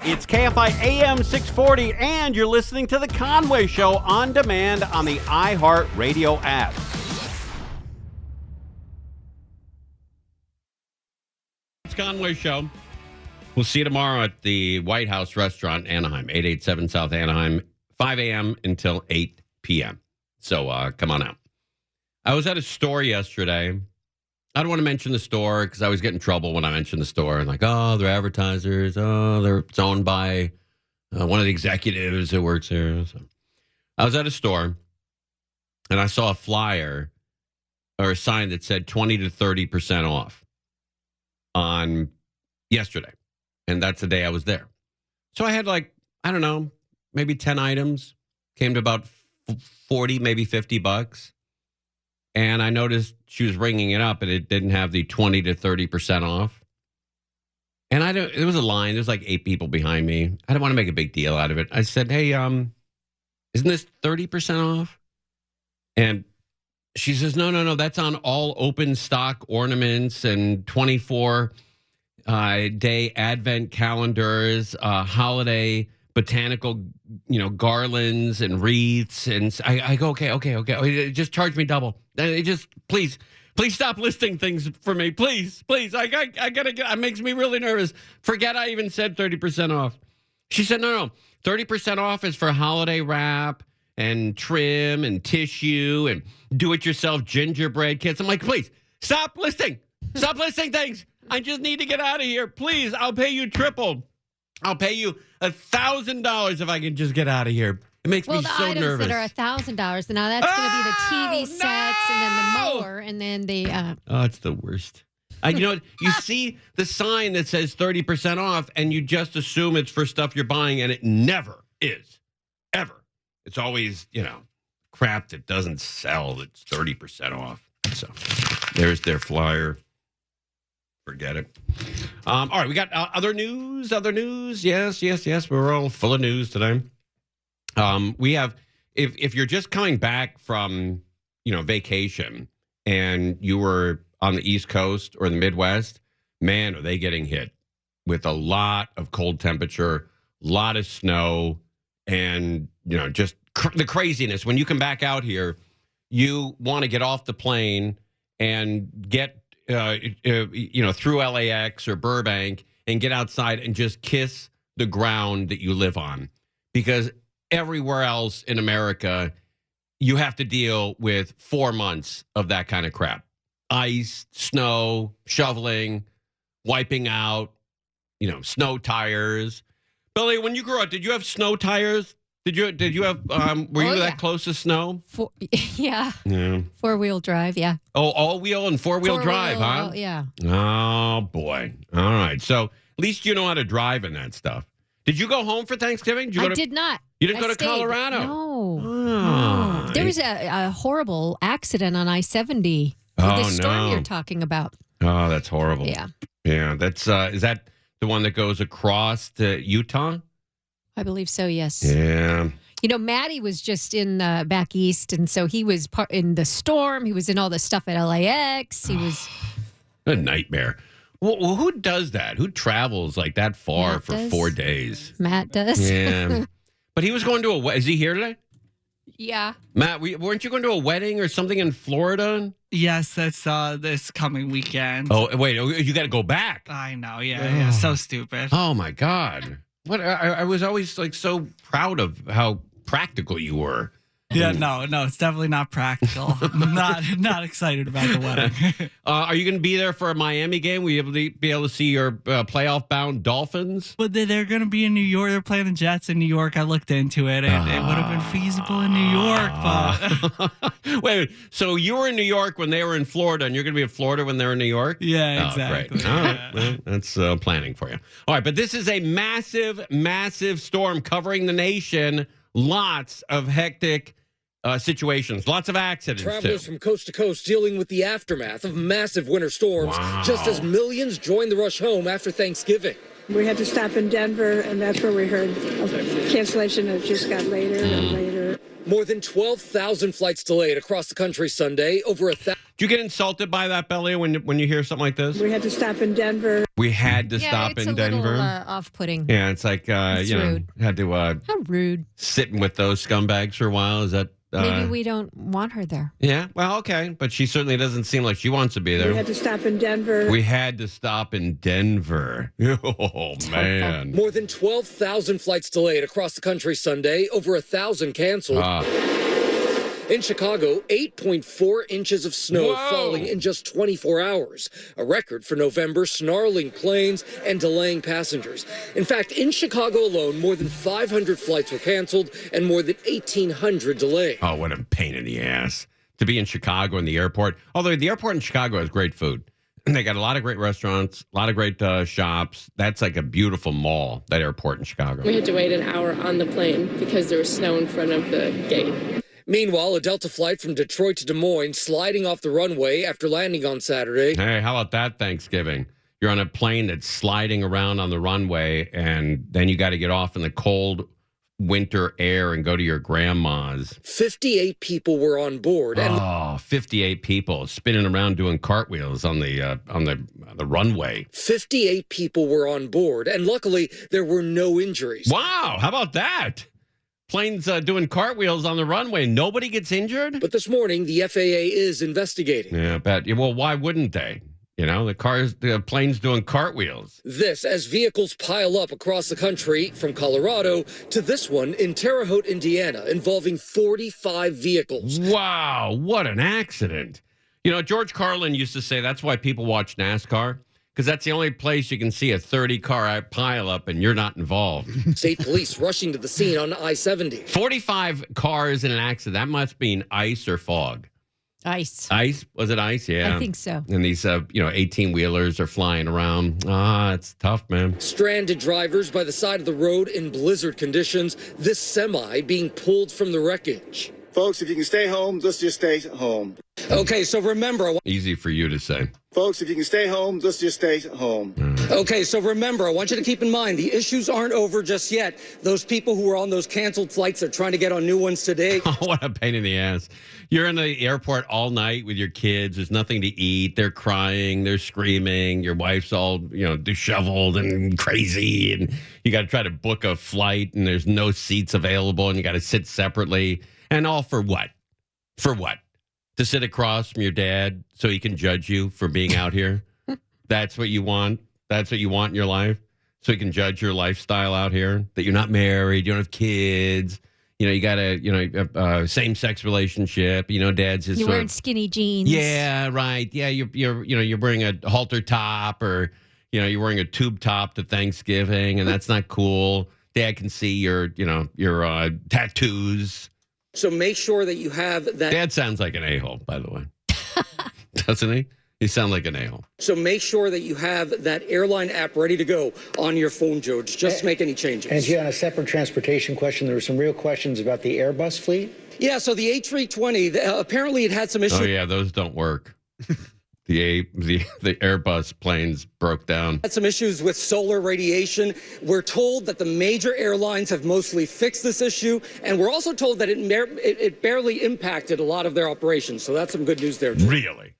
It's KFI AM 640, and you're listening to The Conway Show on demand on the iHeartRadio app. It's Conway Show. We'll see you tomorrow at the White House Restaurant, Anaheim, 887 South Anaheim, 5 a.m. until 8 p.m. So come on out. I was at a store yesterday. I don't want to mention the store because I always get in trouble when I mention the store. Like, oh, they're advertisers. Oh, it's owned by one of the executives that works here. So I was at a store, and I saw a flyer or a sign that said 20 to 30% off on yesterday. And that's the day I was there. So I had maybe 10 items. Came to about 40, maybe $50. And I noticed she was ringing it up and it didn't have the 20 to 30% off. And it was a line. There's like 8 people behind me. I didn't want to make a big deal out of it. I said, hey, isn't this 30% off? And she says, no, that's on all open stock ornaments and 24-day advent calendars, holiday botanical, garlands and wreaths. And I go, okay. Just charge me double. Please stop listing things for me. Please. I gotta get, it makes me really nervous. Forget I even said 30% off. She said, no, 30% off is for holiday wrap and trim and tissue and do-it-yourself gingerbread kits. I'm like, please, stop listing things. I just need to get out of here. Please, I'll pay you triple. I'll pay you $1,000 if I can just get out of here. It makes me so nervous. Well, the items that are $1,000, now that's going to be the TV sets and then the mower and then the... Oh, it's the worst. You see the sign that says 30% off and you just assume it's for stuff you're buying, and it never is. Ever. It's always, crap that doesn't sell that's 30% off. So there's their flyer. Forget it. All right, we got other news. Yes. We're all full of news today. We have, if you're just coming back from, vacation and you were on the East Coast or the Midwest, man, are they getting hit with a lot of cold temperature, a lot of snow, and, just the craziness. When you come back out here, you want to get off the plane and get through LAX or Burbank and get outside and just kiss the ground that you live on. Because everywhere else in America, you have to deal with 4 months of that kind of crap. Ice, snow, shoveling, wiping out, snow tires. Billy, when you grew up, did you have snow tires? Did you have, were you that close to snow? Yeah. 4-wheel drive, yeah. Oh, all-wheel and four-wheel drive, huh? Yeah. Oh, boy. All right. So at least you know how to drive in that stuff. Did you go home for Thanksgiving? I did not. You didn't go to Colorado? No. No. There was a horrible accident on I-70. The storm you're talking about. Oh, that's horrible. Yeah. Yeah. That's is that the one that goes across to Utah? I believe so, yes. Yeah. Matty was just in back east, and so he was in the storm. He was in all the stuff at LAX. He was a nightmare. Well, who does that? Who travels like that far Matt for does. 4 days? Matt does. Yeah. But he was going to is he here today? Yeah. Matt, weren't you going to a wedding or something in Florida? Yes, that's this coming weekend. Oh, wait, you got to go back. I know, yeah, so stupid. Oh, my God. What I was always so proud of how practical you were. Yeah, no, it's definitely not practical. I'm not excited about the wedding. Are you going to be there for a Miami game? Will you be able to see your playoff-bound Dolphins? But they're going to be in New York. They're playing the Jets in New York. I looked into it. It would have been feasible in New York. But Wait, so you were in New York when they were in Florida, and you're going to be in Florida when they're in New York? Yeah, exactly. Great. All right. Well, that's planning for you. All right, but this is a massive, massive storm covering the nation. Lots of hectic situations, lots of accidents. Travelers from coast to coast dealing with the aftermath of massive winter storms, just as millions join the rush home after Thanksgiving. We had to stop in Denver, and that's where we heard of cancellation. It just got later and later. More than 12,000 flights delayed across the country Sunday. Over 1,000. Do you get insulted by that, Belly, when you hear something like this? We had to stop in Denver. We had to Yeah, stop it's in a Denver. little off-putting. Yeah, it's like rude. had to How rude. sitting with those scumbags for a while. Is that Maybe we don't want her there. Yeah, well, okay, but she certainly doesn't seem like she wants to be there. We had to stop in Denver. We had to stop in Denver. Oh man. More than 12,000 flights delayed across the country Sunday. Over 1,000 canceled. In Chicago, 8.4 inches of snow Whoa. falling in just 24 hours, a record for November, snarling planes and delaying passengers. In fact, in Chicago alone, more than 500 flights were canceled and more than 1,800 delayed. Oh, what a pain in the ass to be in Chicago in the airport. Although the airport in Chicago has great food. And they got a lot of great restaurants, a lot of great shops. That's like a beautiful mall, that airport in Chicago. We had to wait an hour on the plane because there was snow in front of the gate. Meanwhile, a Delta flight from Detroit to Des Moines sliding off the runway after landing on Saturday. Hey, how about that Thanksgiving? You're on a plane that's sliding around on the runway, and then you got to get off in the cold winter air and go to your grandma's. 58 people were on board. And 58 people spinning around doing cartwheels on the runway. 58 people were on board, and luckily there were no injuries. Wow, how about that? Planes doing cartwheels on the runway. Nobody gets injured? But this morning, the FAA is investigating. Yeah, but well, why wouldn't they? You know, the plane's doing cartwheels. This as vehicles pile up across the country, from Colorado to this one in Terre Haute, Indiana, involving 45 vehicles. Wow, what an accident. You know, George Carlin used to say that's why people watch NASCAR, because that's the only place you can see a 30-car pile up and you're not involved. State police rushing to the scene on I-70. 45 cars in an accident. That must mean ice or fog. Ice. Ice? Was it ice? Yeah. I think so. And these, 18-wheelers are flying around. It's tough, man. Stranded drivers by the side of the road in blizzard conditions. This semi being pulled from the wreckage. Folks, if you can stay home, let's just stay home. Okay, so remember... Easy for you to say. Folks, if you can stay home, let's just stay home. Okay, so remember, I want you to keep in mind, the issues aren't over just yet. Those people who were on those canceled flights are trying to get on new ones today. Oh, what a pain in the ass. You're in the airport all night with your kids. There's nothing to eat. They're crying. They're screaming. Your wife's all, disheveled and crazy. And you got to try to book a flight and there's no seats available and you got to sit separately. And all for what? For what? To sit across from your dad so he can judge you for being out here? That's what you want? That's what you want in your life? So he can judge your lifestyle out here? That you're not married, you don't have kids, you got a same-sex relationship, dad's his You're wearing skinny jeans. Yeah, right. Yeah, you're wearing a halter top or, you're wearing a tube top to Thanksgiving and that's not cool. Dad can see your tattoos. So make sure that you have that. Dad sounds like an a-hole, by the way. Doesn't he? He sounds like an a-hole. So make sure that you have that airline app ready to go on your phone, George. Just make any changes. And on a separate transportation question, there were some real questions about the Airbus fleet. Yeah, so the A320, apparently it had some issues. Oh, yeah, those don't work. The Airbus planes broke down. Had some issues with solar radiation. We're told that the major airlines have mostly fixed this issue, and we're also told that it barely impacted a lot of their operations. So that's some good news there, George. Really?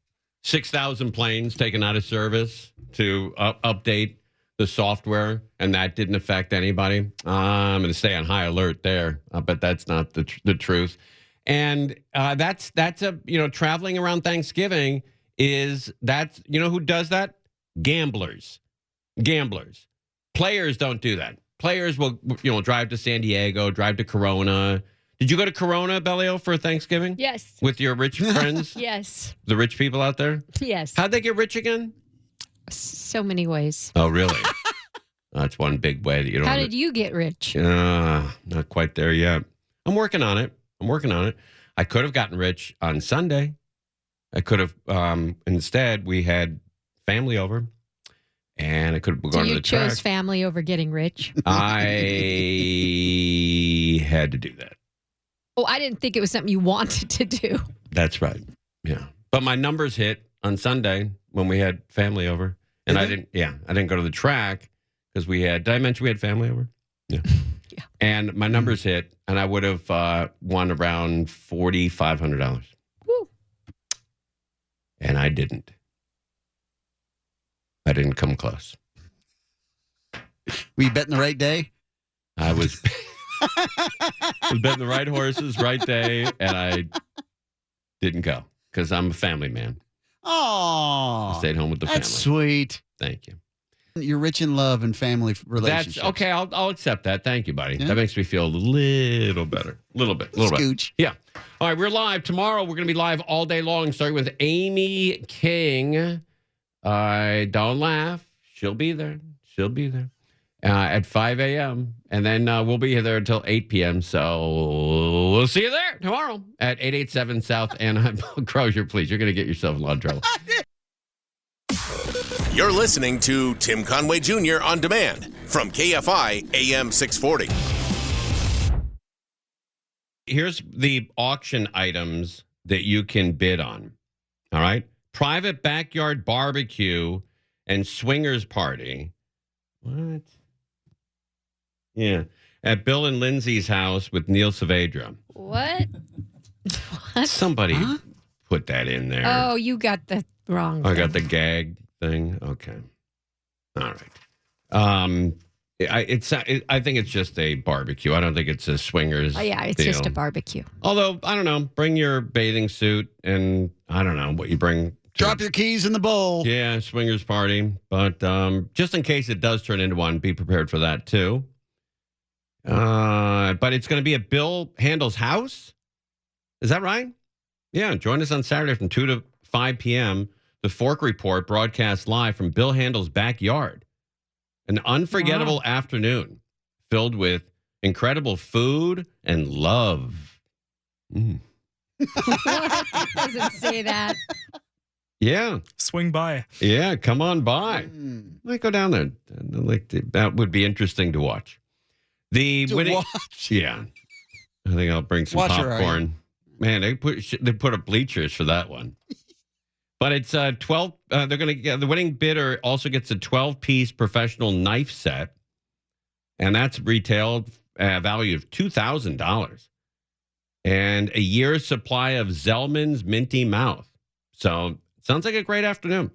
6,000 planes taken out of service to update the software, and that didn't affect anybody. I'm going to stay on high alert there, but that's not the truth. And that's traveling around Thanksgiving who does that? Gamblers. Players don't do that. Players will drive to San Diego, drive to Corona. Did you go to Corona, Bellio, for Thanksgiving? Yes. With your rich friends? Yes. The rich people out there? Yes. How'd they get rich again? So many ways. Oh, really? That's one big way that you don't. How did you get rich? Not quite there yet. I'm working on it. I could have gotten rich on Sunday. I could have, instead, we had family over, and I could have gone to the track. You chose family over getting rich? I had to do that. Oh, I didn't think it was something you wanted to do. That's right. Yeah. But my numbers hit on Sunday when we had family over, and I didn't go to the track because did I mention we had family over? Yeah. Yeah. And my numbers hit, and I would have won around $4,500. Woo. And I didn't. I didn't come close. Were you betting the right day? I was, was betting the right horses, right day, and I didn't go because I'm a family man. Oh, I stayed home with the family. that's sweet. Thank you. You're rich in love and family relationships. That's okay. I'll accept that. Thank you, buddy. Yeah. That makes me feel a little better. A little bit. Scooch. Yeah. All right. We're live tomorrow. We're going to be live all day long, starting with Amy King. Don't laugh. She'll be there. At 5 a.m. And then we'll be there until 8 p.m. So we'll see you there tomorrow at 887 South Anaheim. Crozier, please. You're going to get yourself in a lot of trouble. You're listening to Tim Conway Jr. On Demand from KFI AM 640. Here's the auction items that you can bid on. All right. Private backyard barbecue and swingers party. What? Yeah. At Bill and Lindsay's house with Neil Saavedra. What? Somebody put that in there. Oh, you got the wrong I thing. got the gag thing. Okay. All right. I think it's just a barbecue. I don't think it's a swingers. Oh, yeah, it's deal. just a barbecue. Although, I don't know, bring your bathing suit and I don't know what you bring. Drop your keys in the bowl. Yeah, swingers party. But just in case it does turn into one, be prepared for that too. But it's going to be at Bill Handel's house. Is that right? Yeah, join us on Saturday from 2 to 5 p.m. The Fork Report broadcast live from Bill Handel's backyard. An unforgettable afternoon filled with incredible food and love. Doesn't say that. Yeah. Swing by. Yeah, come on by. Might go down there. That would be interesting to watch. The winning. Watch. Yeah. I think I'll bring some Watch her, popcorn. Man, they put up bleachers for that one. But it's 12. They're going to get the winning bidder also gets a 12-piece professional knife set, and that's retailed value of $2,000, and a year's supply of Zellman's Minty Mouth. So sounds like a great afternoon.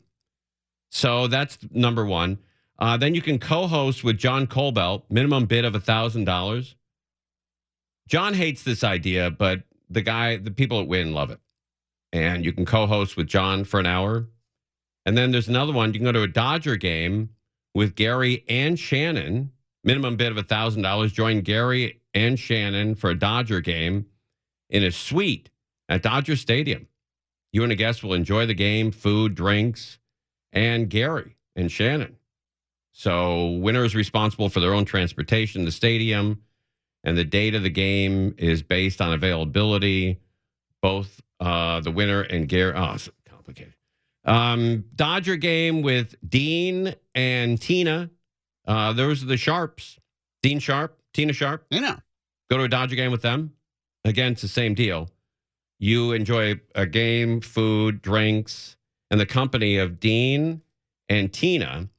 So that's number one. Then you can co-host with John Colbelt, minimum bid of $1,000. John hates this idea, but the people at Win love it. And you can co-host with John for an hour. And then there's another one. You can go to a Dodger game with Gary and Shannon. Minimum bid of $1,000. Join Gary and Shannon for a Dodger game in a suite at Dodger Stadium. You and a guest will enjoy the game, food, drinks, and Gary and Shannon. So winner is responsible for their own transportation to the stadium. And the date of the game is based on availability. Both the winner and Gary. Oh, it's complicated. Dodger game with Dean and Tina. Those are the Sharps. Dean Sharp, Tina Sharp. Yeah. Go to a Dodger game with them. Again, it's the same deal. You enjoy a game, food, drinks, and the company of Dean and Tina.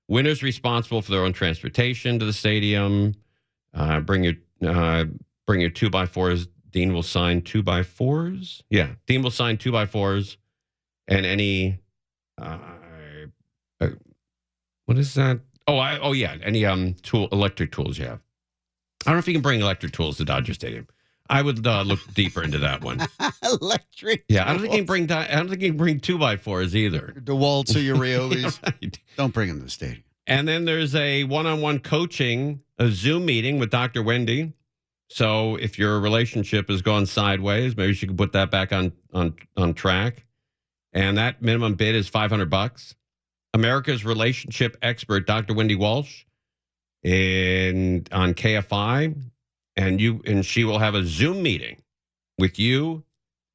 Winners responsible for their own transportation to the stadium. Bring your 2x4s. Dean will sign 2x4s. Yeah, Dean will sign 2x4s, and any what is that? Oh yeah, any electric tools you have. I don't know if you can bring electric tools to Dodger Stadium. I would look deeper into that one. Electric. Yeah, I don't think you can bring 2x4s either. DeWalt's or your Riobis. Right. Don't bring them to the stadium. And then there's a one-on-one coaching, a Zoom meeting with Dr. Wendy. So if your relationship has gone sideways, maybe she could put that back on track. And that minimum bid is $500. America's relationship expert, Dr. Wendy Walsh, on KFI, and she will have a Zoom meeting with you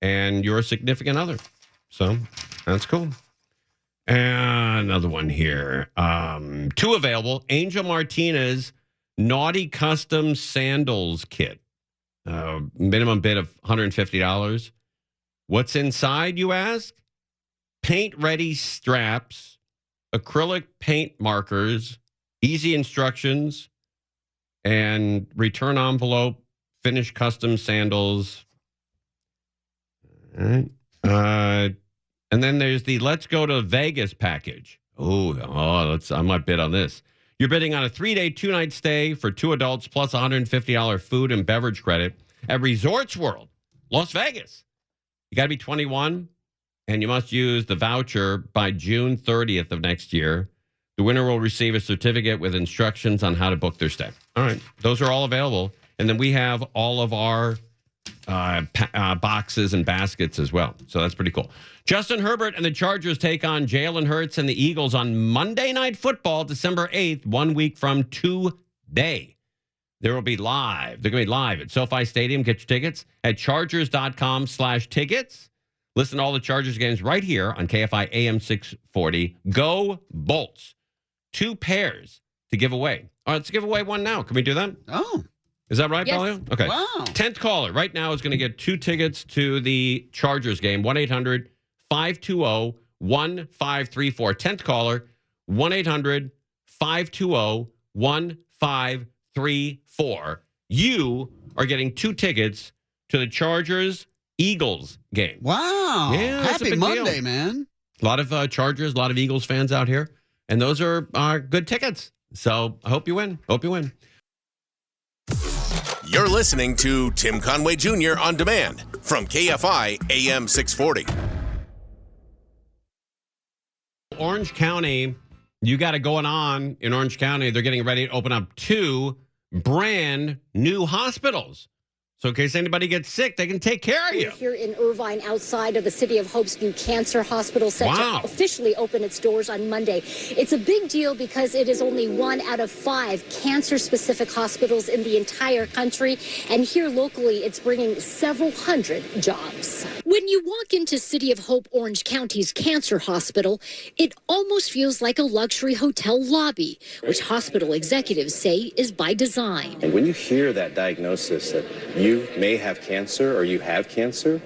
and your significant other. So that's cool. And another one here. Two available. Angel Martinez Naughty Custom Sandals Kit. Minimum bid of $150. What's inside, you ask? Paint-ready straps, acrylic paint markers, easy instructions, and return envelope, finished custom sandals. All right. And then there's the Let's Go to Vegas package. I might bid on this. You're bidding on a 3-day, 2-night stay for 2 adults plus $150 food and beverage credit at Resorts World, Las Vegas. You got to be 21, and you must use the voucher by June 30th of next year. The winner will receive a certificate with instructions on how to book their stay. All right. Those are all available. And then we have all of our boxes and baskets as well. So that's pretty cool. Justin Herbert and the Chargers take on Jalen Hurts and the Eagles on Monday Night Football, December 8th, 1 week from today. There will be live. They're going to be live at SoFi Stadium. Get your tickets at chargers.com/tickets. Listen to all the Chargers games right here on KFI AM 640. Go Bolts. 2 pairs to give away. All right, let's give away one now. Can we do that? Oh. Is that right, Yes. Bellio? Okay. Wow. 10th caller right now is going to get 2 tickets to the Chargers game. 1-800-520-1534. 10th caller, 1-800-520-1534. You are getting 2 tickets to the Chargers-Eagles game. Wow. Yeah, that's a Happy big Monday, deal. man. A lot of Chargers, a lot of Eagles fans out here. And those are good tickets. So I hope you win. You're listening to Tim Conway Jr. on demand from KFI AM 640. Orange County, you got it going on in Orange County. They're getting ready to open up 2 brand new hospitals. So in case anybody gets sick, they can take care of you. Here in Irvine, outside of the City of Hope's new cancer hospital, set to officially open its doors on Monday. It's a big deal because it is only 1 out of 5 cancer-specific hospitals in the entire country. And here locally, it's bringing several hundred jobs. When you walk into City of Hope Orange County's cancer hospital, it almost feels like a luxury hotel lobby, which hospital executives say is by design. And when you hear that diagnosis that you may have cancer or you have cancer,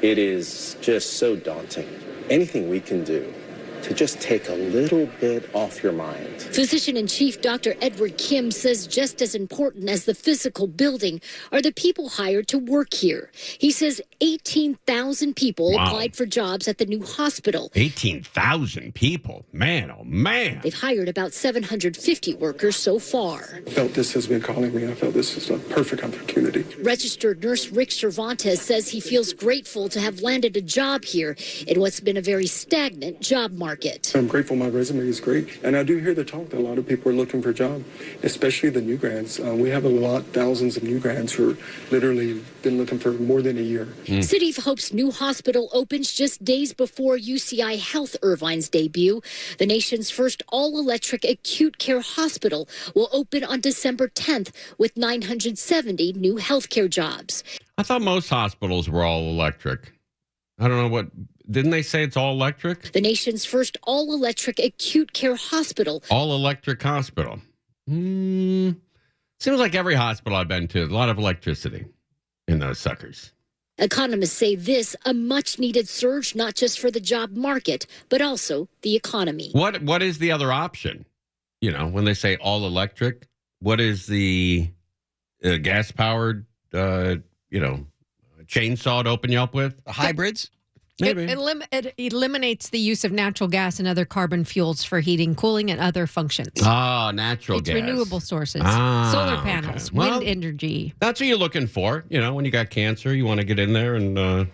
it is just so daunting. Anything we can do to just take a little bit off your mind. Physician-in-chief Dr. Edward Kim says just as important as the physical building are the people hired to work here. He says 18,000 people applied for jobs at the new hospital. 18,000 people? Man, oh man. They've hired about 750 workers so far. I felt this has been calling me. I felt this is a perfect opportunity. Registered nurse Rick Cervantes says he feels grateful to have landed a job here in what's been a very stagnant job market. I'm grateful my resume is great. And I do hear the talk that a lot of people are looking for a job, especially the new grads. We have thousands of new grads who are literally been looking for more than a year. City of Hope's new hospital opens just days before UCI Health Irvine's debut. The nation's first all-electric acute care hospital will open on December 10th with 970 new healthcare jobs. I thought most hospitals were all electric. I don't know what. Didn't they say it's all electric? The nation's first all-electric acute care hospital. All electric hospital. Seems like every hospital I've been to, a lot of electricity in those suckers. Economists say this a much-needed surge, not just for the job market, but also the economy. What is the other option? You know, when they say all electric, what is the gas-powered, chainsaw to open you up with? Hybrids? Maybe. It eliminates the use of natural gas and other carbon fuels for heating, cooling, and other functions. Natural gas. It's renewable sources, solar panels, wind energy. That's what you're looking for. You know, when you got cancer, you want to get in there and,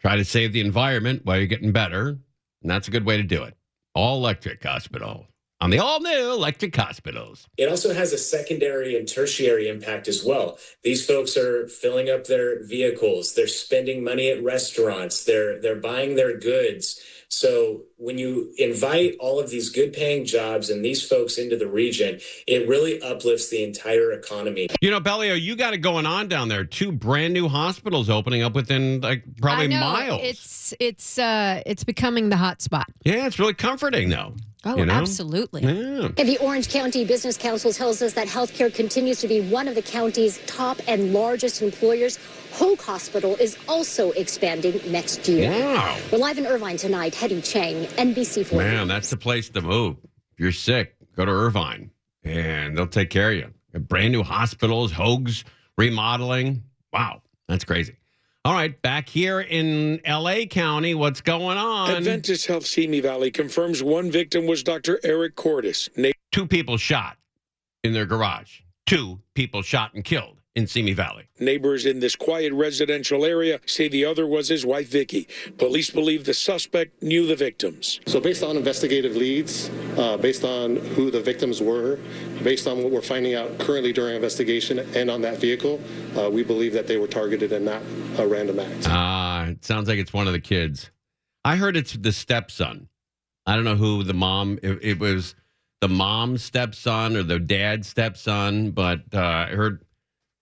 try to save the environment while you're getting better. And that's a good way to do it. All electric hospital. On the all-new electric hospitals. It also has a secondary and tertiary impact as well. These folks are filling up their vehicles. They're spending money at restaurants. They're buying their goods. So when you invite all of these good-paying jobs and these folks into the region, it really uplifts the entire economy. You know, Bellio, you got it going on down there. 2 brand new hospitals opening up within probably miles. It's becoming the hot spot. Yeah, it's really comforting though. Oh, absolutely. Yeah. And the Orange County Business Council tells us that healthcare continues to be one of the county's top and largest employers. Hoag Hospital is also expanding next year. Wow. We're live in Irvine tonight. Hetty Chang, NBC 4. Man, that's the place to move. If you're sick, go to Irvine, and they'll take care of you. Brand new hospitals, Hoag's remodeling. Wow, that's crazy. All right, back here in L.A. County, what's going on? Adventist Health Simi Valley confirms one victim was Dr. Eric Cordes. 2 people shot in their garage. 2 people shot and killed in Simi Valley. Neighbors in this quiet residential area say the other was his wife, Vicky. Police believe the suspect knew the victims. So based on investigative leads, based on who the victims were, based on what we're finding out currently during investigation and on that vehicle, we believe that they were targeted and not a random act. It sounds like it's one of the kids. I heard it's the stepson. I don't know who the mom, it was the mom's stepson or the dad's stepson, but I heard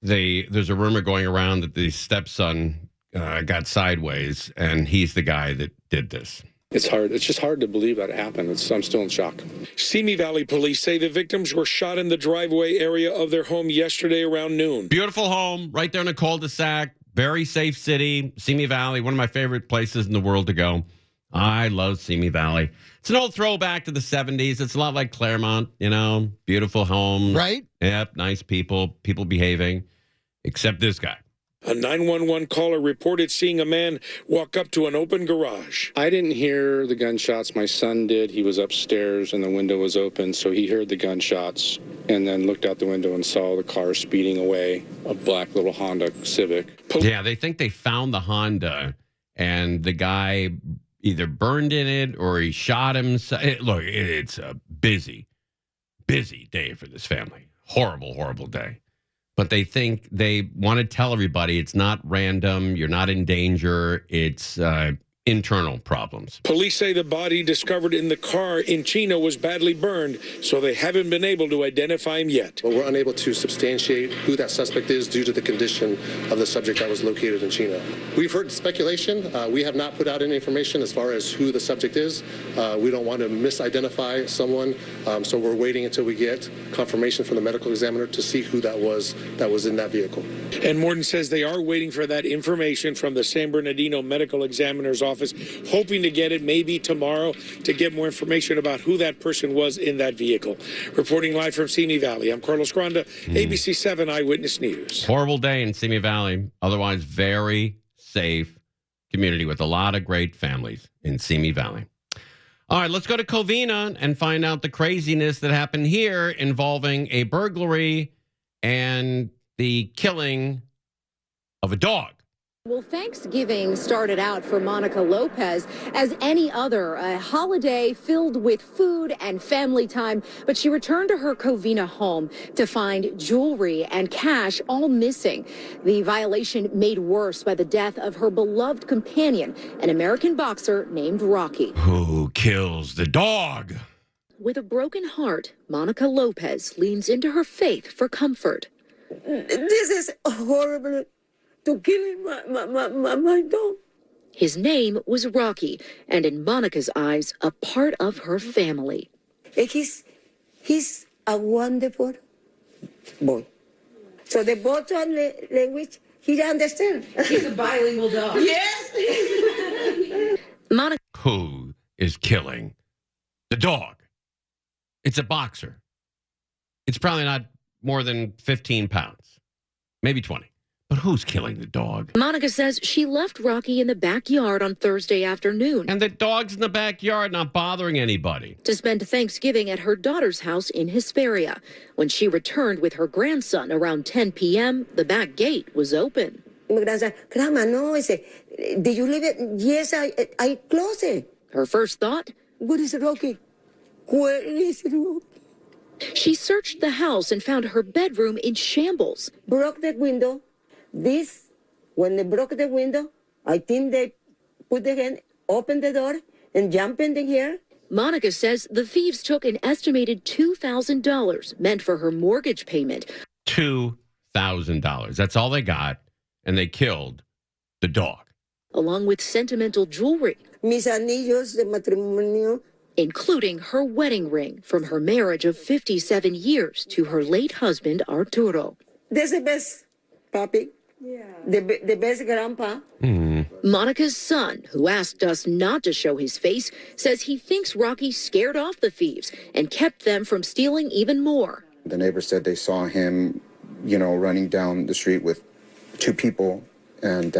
there's a rumor going around that the stepson got sideways, and he's the guy that did this. It's hard. It's just hard to believe that it happened. I'm still in shock. Simi Valley police say the victims were shot in the driveway area of their home yesterday around noon. Beautiful home right there in a cul-de-sac. Very safe city. Simi Valley, one of my favorite places in the world to go. I love Simi Valley. It's an old throwback to the 70s. It's a lot like Claremont, beautiful homes. Right? Yep, nice people behaving, except this guy. A 911 caller reported seeing a man walk up to an open garage. I didn't hear the gunshots. My son did. He was upstairs and the window was open, so he heard the gunshots and then looked out the window and saw the car speeding away, a black little Honda Civic. Yeah, they think they found the Honda and the guy either burned in it or he shot himself. Look, it's a busy day for this family. Horrible, horrible day. But they think they want to tell everybody it's not random. You're not in danger. It's internal problems. Police say the body discovered in the car in Chino was badly burned, so they haven't been able to identify him yet. But we're unable to substantiate who that suspect is due to the condition of the subject that was located in Chino. We've heard speculation. We have not put out any information as far as who the subject is. We don't want to misidentify someone, so we're waiting until we get confirmation from the medical examiner to see who that was in that vehicle. And Morton says they are waiting for that information from the San Bernardino medical examiner's office, hoping to get it maybe tomorrow to get more information about who that person was in that vehicle. Reporting live from Simi Valley, I'm Carlos Granda, ABC 7 Eyewitness News. Horrible day in Simi Valley. Otherwise, very safe community with a lot of great families in Simi Valley. All right, let's go to Covina and find out the craziness that happened here involving a burglary and the killing of a dog. Well, Thanksgiving started out for Monica Lopez as any other, a holiday filled with food and family time. But she returned to her Covina home to find jewelry and cash all missing. The violation made worse by the death of her beloved companion, an American boxer named Rocky. Who kills the dog? With a broken heart, Monica Lopez leans into her faith for comfort. This is horrible. To killing my dog. His name was Rocky, and in Monica's eyes, a part of her family. He's a wonderful boy. So the both language, he understands. He's a bilingual dog. Yes. Monica. Who is killing the dog? It's a boxer. It's probably not more than 15 pounds, maybe 20. But who's killing the dog? Monica says she left Rocky in the backyard on Thursday afternoon. And the dog's in the backyard, not bothering anybody. To spend Thanksgiving at her daughter's house in Hesperia. When she returned with her grandson around 10 p.m., the back gate was open. My grandson, Grandma, no, did you leave it? Yes, I closed it. Her first thought? What is Rocky? Where is Rocky? She searched the house and found her bedroom in shambles. Broke the window. When they broke the window, I think they put the hand, opened the door, and jumped in here. Monica says the thieves took an estimated $2,000 meant for her mortgage payment. $2,000. That's all they got, and they killed the dog. Along with sentimental jewelry. Mis anillos de matrimonio. Including her wedding ring from her marriage of 57 years to her late husband, Arturo. That's the best, Papi. Yeah. The best grandpa. Monica's son, who asked us not to show his face, says he thinks Rocky scared off the thieves and kept them from stealing even more. The neighbors said they saw him, running down the street with two people and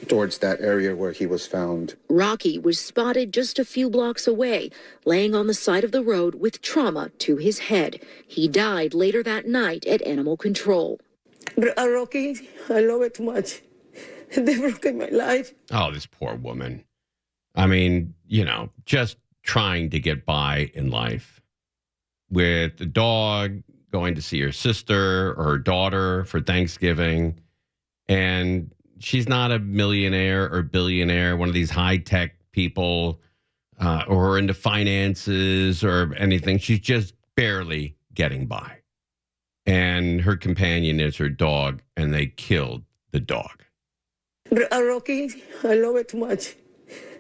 towards that area where he was found. Rocky was spotted just a few blocks away, laying on the side of the road with trauma to his head. He died later that night at Animal Control. Rocky, I love it too much. They broke my life. Oh, this poor woman. I mean, just trying to get by in life with the dog, going to see her sister or her daughter for Thanksgiving. And she's not a millionaire or billionaire, one of these high-tech people or into finances or anything. She's just barely getting by. And her companion is her dog, and they killed the dog. Rocky, I love it too much.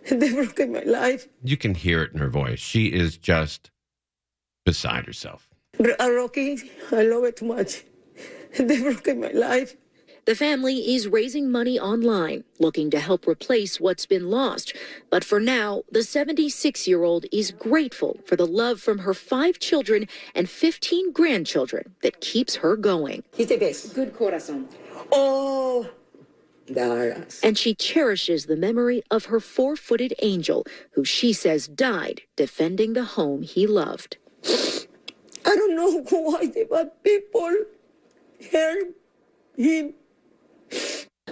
They broke my life. You can hear it in her voice. She is just beside herself. Rocky, I love it too much. They broke my life. The family is raising money online, looking to help replace what's been lost. But for now, the 76-year-old is grateful for the love from her 5 children and 15 grandchildren that keeps her going. He's the best. Good corazón. Oh, and she cherishes the memory of her 4-footed angel, who she says died defending the home he loved. I don't know why the bad people hurt him.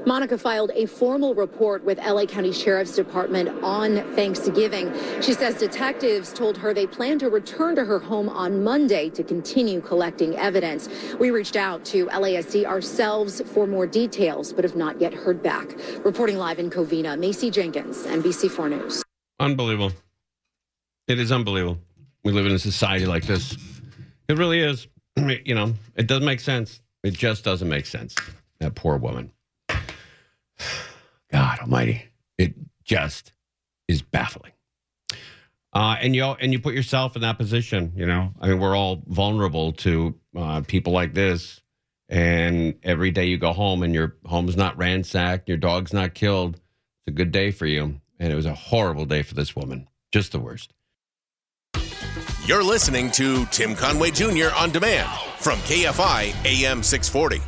Monica filed a formal report with LA County Sheriff's Department on Thanksgiving. She says detectives told her they plan to return to her home on Monday to continue collecting evidence. We reached out to LASD ourselves for more details, but have not yet heard back. Reporting live in Covina, Macy Jenkins, NBC4 News. Unbelievable. It is unbelievable. We live in a society like this. It really is. It doesn't make sense. It just doesn't make sense. That poor woman. God almighty. It just is baffling. And you put yourself in that position, I mean, we're all vulnerable to people like this. And every day you go home and your home's not ransacked, your dog's not killed. It's a good day for you. And it was a horrible day for this woman. Just the worst. You're listening to Tim Conway Jr. on demand from KFI AM 640.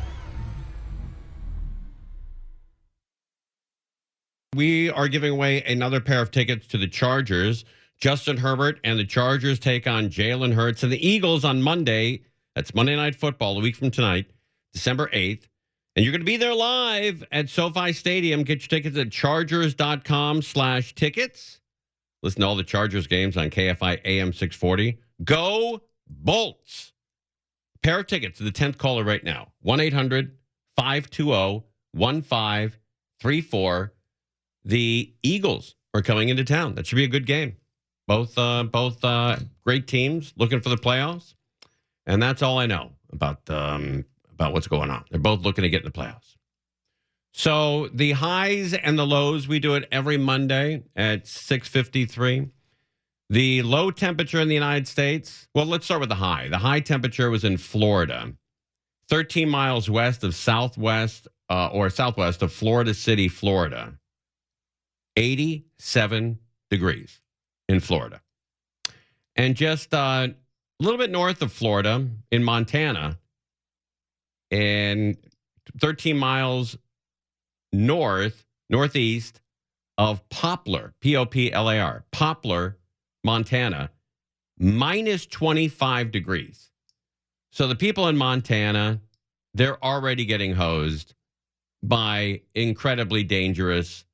We are giving away another pair of tickets to the Chargers. Justin Herbert and the Chargers take on Jalen Hurts and the Eagles on Monday. That's Monday Night Football, a week from tonight, December 8th. And you're going to be there live at SoFi Stadium. Get your tickets at chargers.com/tickets. Listen to all the Chargers games on KFI AM 640. Go Bolts. Pair of tickets to the 10th caller right now. 1-800-520-1534. The Eagles are coming into town. That should be a good game. Both great teams looking for the playoffs. And that's all I know about what's going on. They're both looking to get in the playoffs. So the highs and the lows, we do it every Monday at 6:53. The low temperature in the United States, well, let's start with the high. The high temperature was in Florida, 13 miles west of southwest of Florida City, Florida. 87 degrees in Florida. And just a little bit north of Florida in Montana, and 13 miles northeast of Poplar, Poplar, Poplar, Montana, minus 25 degrees. So the people in Montana, they're already getting hosed by incredibly dangerous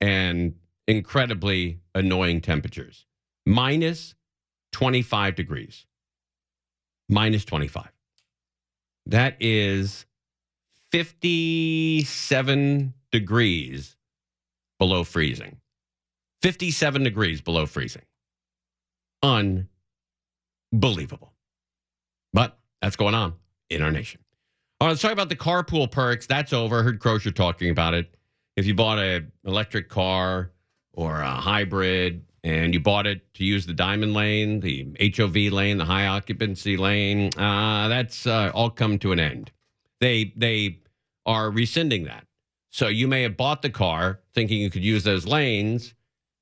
and incredibly annoying temperatures. Minus 25 degrees. Minus 25. That is 57 degrees below freezing. 57 degrees below freezing. Unbelievable. But that's going on in our nation. All right, let's talk about the carpool perks. That's over. I heard Crozier talking about it. If you bought an electric car or a hybrid and you bought it to use the diamond lane, the HOV lane, the high occupancy lane, that's all come to an end. They are rescinding that. So you may have bought the car thinking you could use those lanes,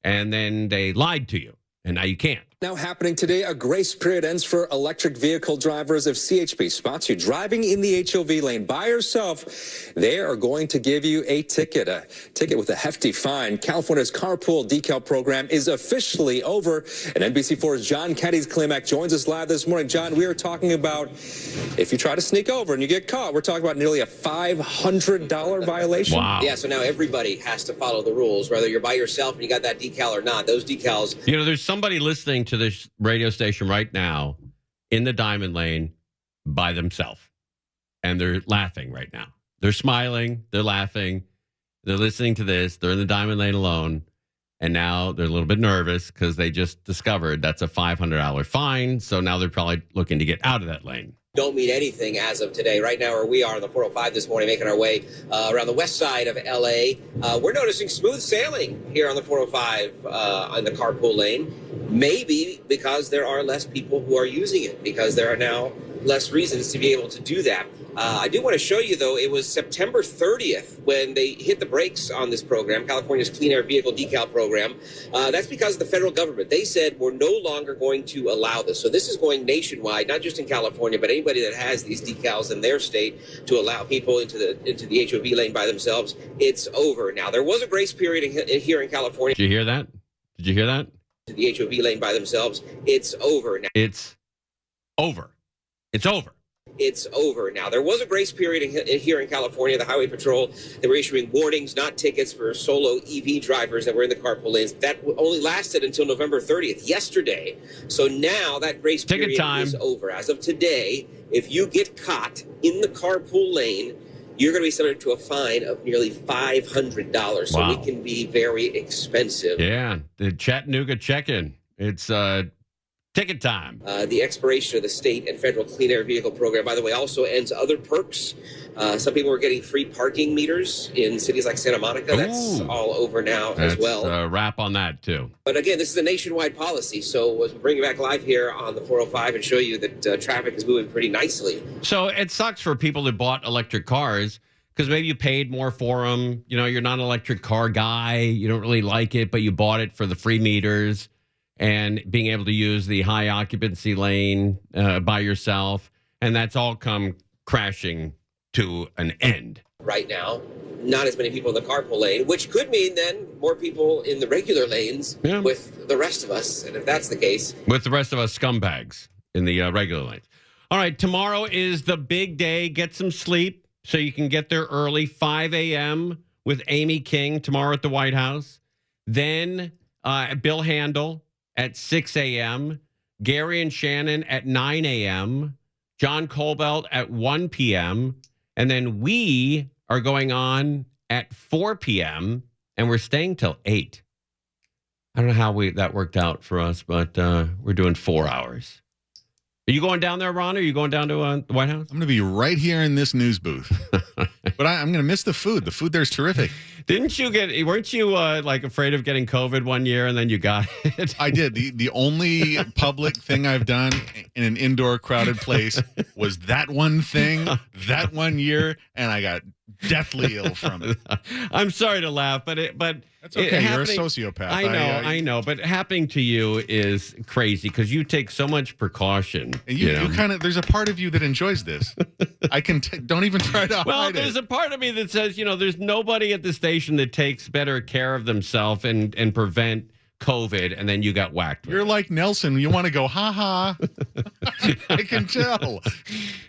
and then they lied to you, and now you can't. Now happening today, a grace period ends for electric vehicle drivers. If CHP spots you driving in the HOV lane by yourself, they are going to give you a ticket with a hefty fine. California's carpool decal program is officially over. And NBC4's John Caddies-Klimek joins us live this morning. John, we are talking about if you try to sneak over and you get caught, we're talking about nearly a $500 violation. Wow. Yeah, so now everybody has to follow the rules, whether you're by yourself and you got that decal or not. Those decals. You know, there's somebody listening to this radio station right now in the Diamond Lane by themselves, and they're laughing right now. They're smiling, they're laughing, they're listening to this, they're in the Diamond Lane alone, and now they're a little bit nervous because they just discovered that's a $500 fine, so now they're probably looking to get out of that lane. Don't mean anything as of today. Right now, where we are on the 405 this morning, making our way around the west side of L.A., we're noticing smooth sailing here on the 405 on the carpool lane. Maybe because there are less people who are using it, because there are now less reasons to be able to do that. I do want to show you, though, it was September 30th when they hit the brakes on this program, California's Clean Air Vehicle Decal Program. That's because of the federal government. They said we're no longer going to allow this. So this is going nationwide, not just in California, but anybody that has these decals in their state to allow people into the HOV lane by themselves. It's over. Now, there was a grace period here in California. Did you hear that? Did you hear that? To the HOV lane by themselves. It's over now. It's over. It's over. It's over now. There was a grace period here in California. The Highway Patrol, they were issuing warnings, not tickets, for solo EV drivers that were in the carpool lanes. That only lasted until November 30th, yesterday. So now that grace period is over. As of today, if you get caught in the carpool lane, you're going to be subject to a fine of nearly $500. So it can be very expensive. Yeah, the Chattanooga check-in. It's ticket time. The expiration of the state and federal Clean Air Vehicle Program, by the way, also ends other perks. Some people are getting free parking meters in cities like Santa Monica. That's all over now as well. A wrap on that, too. But again, this is a nationwide policy. So as we bring it back live here on the 405 and show you that traffic is moving pretty nicely. So it sucks for people that bought electric cars because maybe you paid more for them. You know, you're not an electric car guy. You don't really like it, but you bought it for the free meters and being able to use the high occupancy lane by yourself. And that's all come crashing to an end. Right now, not as many people in the carpool lane, which could mean then more people in the regular lanes with the rest of us. And if that's the case, with the rest of us scumbags in the regular lanes. All right, tomorrow is the big day. Get some sleep so you can get there early. 5 a.m. with Amy King tomorrow at the White House. Then Bill Handel at 6 a.m. Gary and Shannon at 9 a.m. John Colbelt at 1 p.m. And then we are going on at 4 p.m. and we're staying till 8. I don't know how that worked out for us, but we're doing 4 hours. Are you going down there, Ron? Are you going down to the White House? I'm going to be right here in this news booth. But I'm going to miss the food. The food there's terrific. Weren't you like afraid of getting COVID one year and then you got it? I did. The only public thing I've done in an indoor crowded place was that one thing, that 1 year, and I got deathly ill from it. I'm sorry to laugh, but that's okay. You're a sociopath. I know, but happening to you is crazy because you take so much precaution. And you kind of, there's a part of you that enjoys this. I can don't even try to hide it. Well, there's a part of me that says, there's nobody at the station that takes better care of themselves and prevent COVID, and then you got whacked. You're like Nelson. You want to go, ha. I can tell.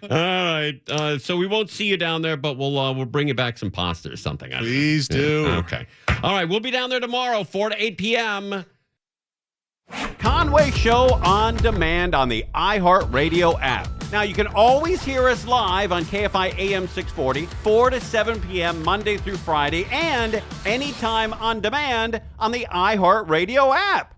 All right. So we won't see you down there, but we'll bring you back some pasta or something. Please do. Yeah, okay. All right. We'll be down there tomorrow, 4 to 8 p.m. Conway Show on demand on the iHeartRadio app. Now, you can always hear us live on KFI AM 640, 4 to 7 p.m. Monday through Friday, and anytime on demand on the iHeartRadio app.